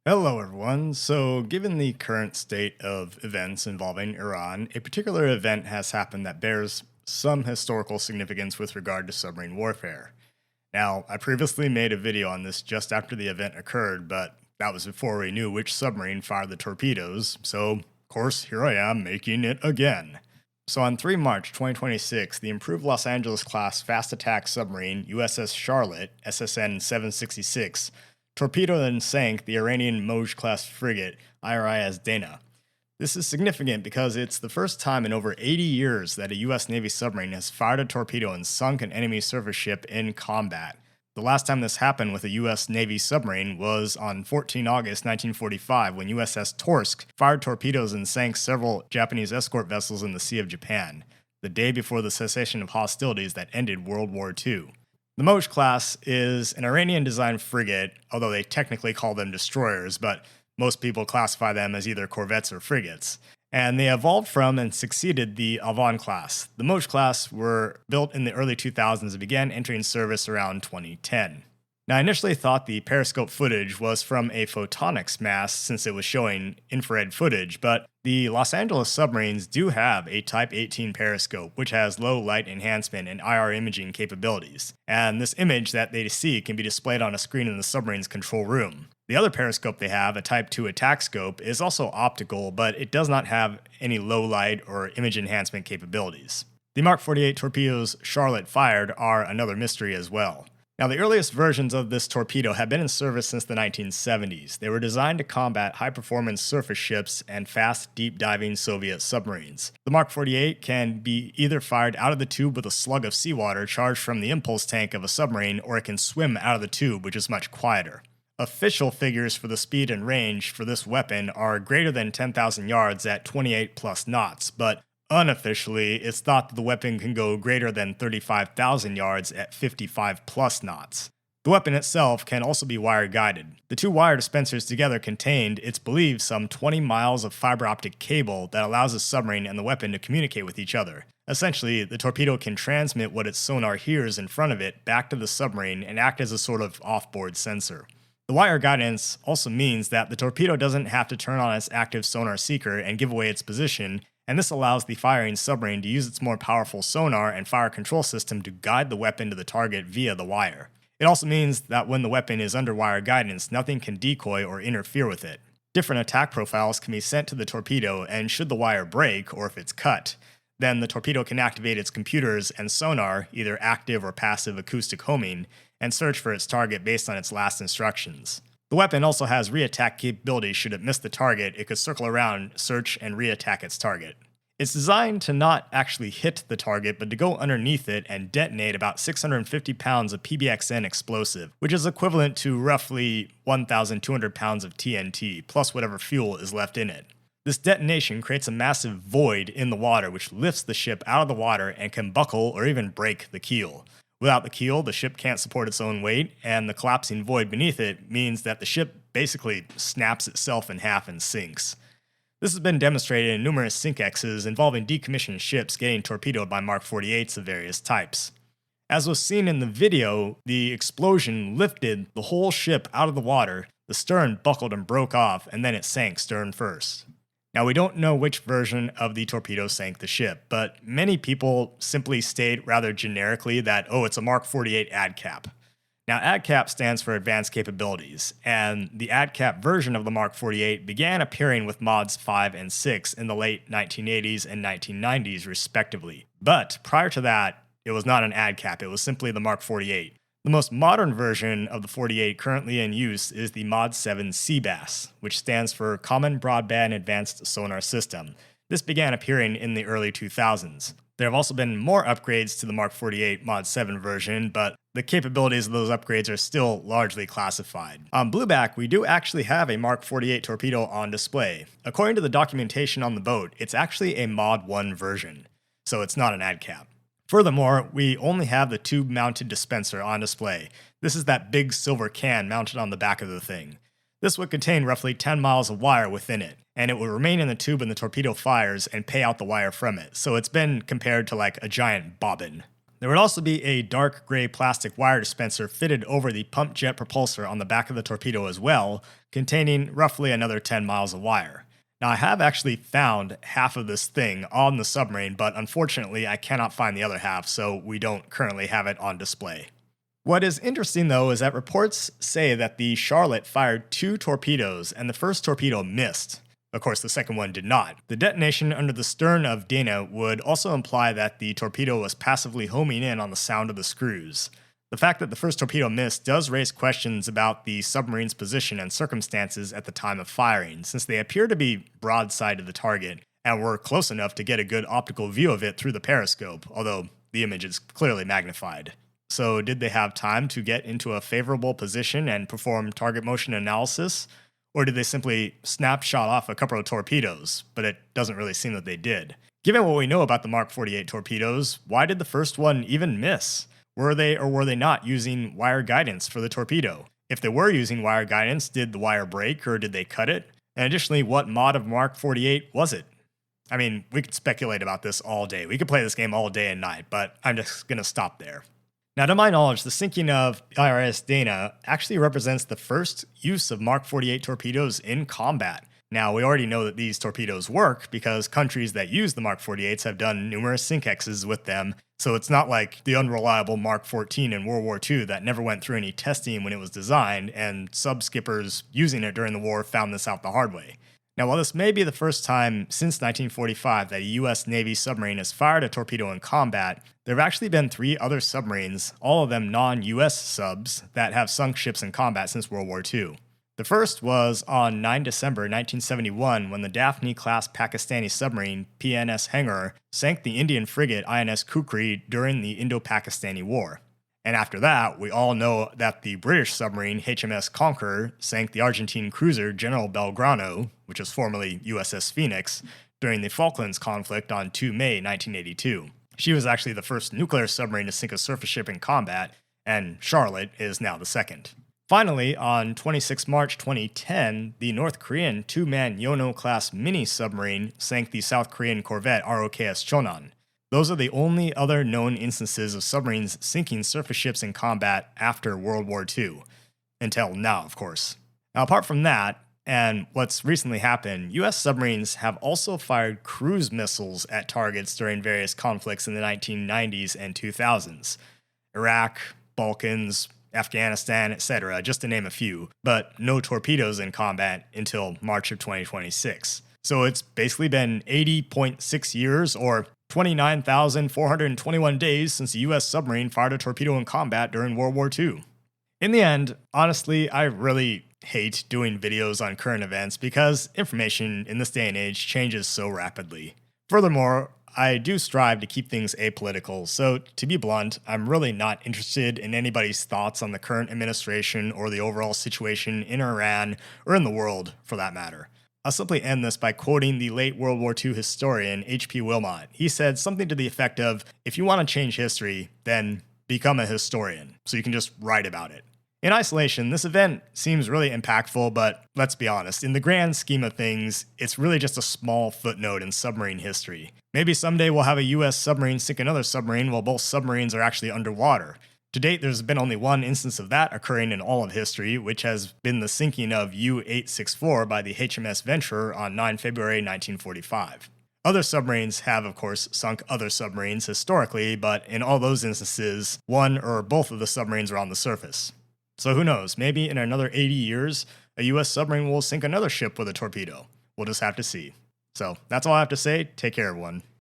Hello, everyone. So, given the current state of events involving Iran, a particular event has happened that bears some historical significance with regard to submarine warfare. Now, I previously made a video on this just after the event occurred, but that was before we knew which submarine fired the torpedoes, so, of course, here I am making it again. So, on 3 March 2026, the improved Los Angeles class fast attack submarine USS Charlotte, SSN 766, torpedoed and sank the Iranian Moj-class frigate IRS Dana. This is significant because it's the first time in over 80 years that a U.S. Navy submarine has fired a torpedo and sunk an enemy surface ship in combat. The last time this happened with a U.S. Navy submarine was on 14 August 1945 when USS Torsk fired torpedoes and sank several Japanese escort vessels in the Sea of Japan, the day before the cessation of hostilities that ended World War II. The Moj class is an Iranian-designed frigate, although they technically call them destroyers, but most people classify them as either corvettes or frigates. And they evolved from and succeeded the Avon class. The Moj class were built in the early 2000s and began entering service around 2010. Now, I initially thought the Periscope footage was from a photonics mast since it was showing infrared footage, but the Los Angeles submarines do have a Type 18 periscope, which has low light enhancement and IR imaging capabilities. And this image that they see can be displayed on a screen in the submarine's control room. The other periscope they have, a Type 2 attack scope, is also optical, but it does not have any low light or image enhancement capabilities. The Mark 48 torpedoes Charlotte fired are another mystery as well. Now, the earliest versions of this torpedo have been in service since the 1970s. They were designed to combat high-performance surface ships and fast, deep-diving Soviet submarines. The Mark 48 can be either fired out of the tube with a slug of seawater charged from the impulse tank of a submarine, or it can swim out of the tube, which is much quieter. Official figures for the speed and range for this weapon are greater than 10,000 yards at 28 plus knots, but unofficially, it's thought that the weapon can go greater than 35,000 yards at 55 plus knots. The weapon itself can also be wire-guided. The two wire dispensers together contained, it's believed, some 20 miles of fiber optic cable that allows the submarine and the weapon to communicate with each other. Essentially, the torpedo can transmit what its sonar hears in front of it back to the submarine and act as a sort of off-board sensor. The wire guidance also means that the torpedo doesn't have to turn on its active sonar seeker and give away its position, and this allows the firing submarine to use its more powerful sonar and fire control system to guide the weapon to the target via the wire. It also means that when the weapon is under wire guidance, nothing can decoy or interfere with it. Different attack profiles can be sent to the torpedo, and should the wire break, or if it's cut, then the torpedo can activate its computers and sonar, either active or passive acoustic homing, and search for its target based on its last instructions. The weapon also has re-attack capability. Should it miss the target, it could circle around, search, and re-attack its target. It's designed to not actually hit the target, but to go underneath it and detonate about 650 pounds of PBXN explosive, which is equivalent to roughly 1,200 pounds of TNT, plus whatever fuel is left in it. This detonation creates a massive void in the water, which lifts the ship out of the water and can buckle or even break the keel. Without the keel, the ship can't support its own weight, and the collapsing void beneath it means that the ship basically snaps itself in half and sinks. This has been demonstrated in numerous SINKEXs involving decommissioned ships getting torpedoed by Mark 48s of various types. As was seen in the video, the explosion lifted the whole ship out of the water, the stern buckled and broke off, and then it sank stern first. Now, we don't know which version of the torpedo sank the ship, but many people simply state rather generically that, it's a Mark 48 ADCAP. Now, ADCAP stands for Advanced Capabilities, and the ADCAP version of the Mark 48 began appearing with mods 5 and 6 in the late 1980s and 1990s, respectively. But prior to that, it was not an ADCAP, it was simply the Mark 48. The most modern version of the 48 currently in use is the Mod 7 CBAS, which stands for Common Broadband Advanced Sonar System. This began appearing in the early 2000s. There have also been more upgrades to the Mark 48 Mod 7 version, but the capabilities of those upgrades are still largely classified. On Blueback, we do actually have a Mark 48 torpedo on display. According to the documentation on the boat, it's actually a Mod 1 version, so it's not an ADCAP. Furthermore, we only have the tube-mounted dispenser on display. This is that big silver can mounted on the back of the thing. This would contain roughly 10 miles of wire within it, and it will remain in the tube when the torpedo fires and pay out the wire from it, so it's been compared to like a giant bobbin. There would also be a dark gray plastic wire dispenser fitted over the pump jet propulsor on the back of the torpedo as well, containing roughly another 10 miles of wire. Now, I have actually found half of this thing on the submarine, but unfortunately I cannot find the other half, so we don't currently have it on display. What is interesting though is that reports say that the Charlotte fired 2 torpedoes and the first torpedo missed. Of course, the second one did not. The detonation under the stern of Dena would also imply that the torpedo was passively homing in on the sound of the screws. The fact that the first torpedo missed does raise questions about the submarine's position and circumstances at the time of firing, since they appear to be broadside to the target and were close enough to get a good optical view of it through the periscope, although the image is clearly magnified. So did they have time to get into a favorable position and perform target motion analysis? Or did they simply snapshot off a couple of torpedoes? But it doesn't really seem that they did. Given what we know about the Mark 48 torpedoes, why did the first one even miss? Were they or were they not using wire guidance for the torpedo? If they were using wire guidance, did the wire break or did they cut it? And additionally, what mod of Mark 48 was it? I mean, we could speculate about this all day. We could play this game all day and night, but I'm just going to stop there. Now, to my knowledge, the sinking of IRS Dana actually represents the first use of Mark 48 torpedoes in combat. Now, we already know that these torpedoes work because countries that use the Mark 48s have done numerous SINKEXs with them, so it's not like the unreliable Mark 14 in World War II that never went through any testing when it was designed, and sub-skippers using it during the war found this out the hard way. Now, while this may be the first time since 1945 that a US Navy submarine has fired a torpedo in combat, there have actually been 3 other submarines, all of them non-US subs, that have sunk ships in combat since World War II. The first was on 9 December 1971 when the Daphne-class Pakistani submarine PNS Hanger sank the Indian frigate INS Kukri during the Indo-Pakistani War. And after that, we all know that the British submarine HMS Conqueror sank the Argentine cruiser General Belgrano, which was formerly USS Phoenix, during the Falklands conflict on 2 May 1982. She was actually the first nuclear submarine to sink a surface ship in combat, and Charlotte is now the second. Finally, on 26 March 2010, the North Korean 2-man Yono-class mini-submarine sank the South Korean corvette ROKS Chonan. Those are the only other known instances of submarines sinking surface ships in combat after World War II. Until now, of course. Now, apart from that, and what's recently happened, US submarines have also fired cruise missiles at targets during various conflicts in the 1990s and 2000s. Iraq, Balkans, Afghanistan, etc., just to name a few, but no torpedoes in combat until March of 2026. So it's basically been 80.6 years, or 29,421 days since a US submarine fired a torpedo in combat during World War II. In the end, honestly, I really hate doing videos on current events because information in this day and age changes so rapidly. Furthermore, I do strive to keep things apolitical, so to be blunt, I'm really not interested in anybody's thoughts on the current administration or the overall situation in Iran or in the world, for that matter. I'll simply end this by quoting the late World War II historian H.P. Wilmot. He said something to the effect of, if you want to change history, then become a historian, so you can just write about it. In isolation, this event seems really impactful, but let's be honest, in the grand scheme of things, it's really just a small footnote in submarine history. Maybe someday we'll have a US submarine sink another submarine while both submarines are actually underwater. To date, there's been only one instance of that occurring in all of history, which has been the sinking of U-864 by the HMS Venturer on 9 February 1945. Other submarines have, of course, sunk other submarines historically, but in all those instances, one or both of the submarines are on the surface. So who knows, maybe in another 80 years, a US submarine will sink another ship with a torpedo. We'll just have to see. So that's all I have to say. Take care, everyone.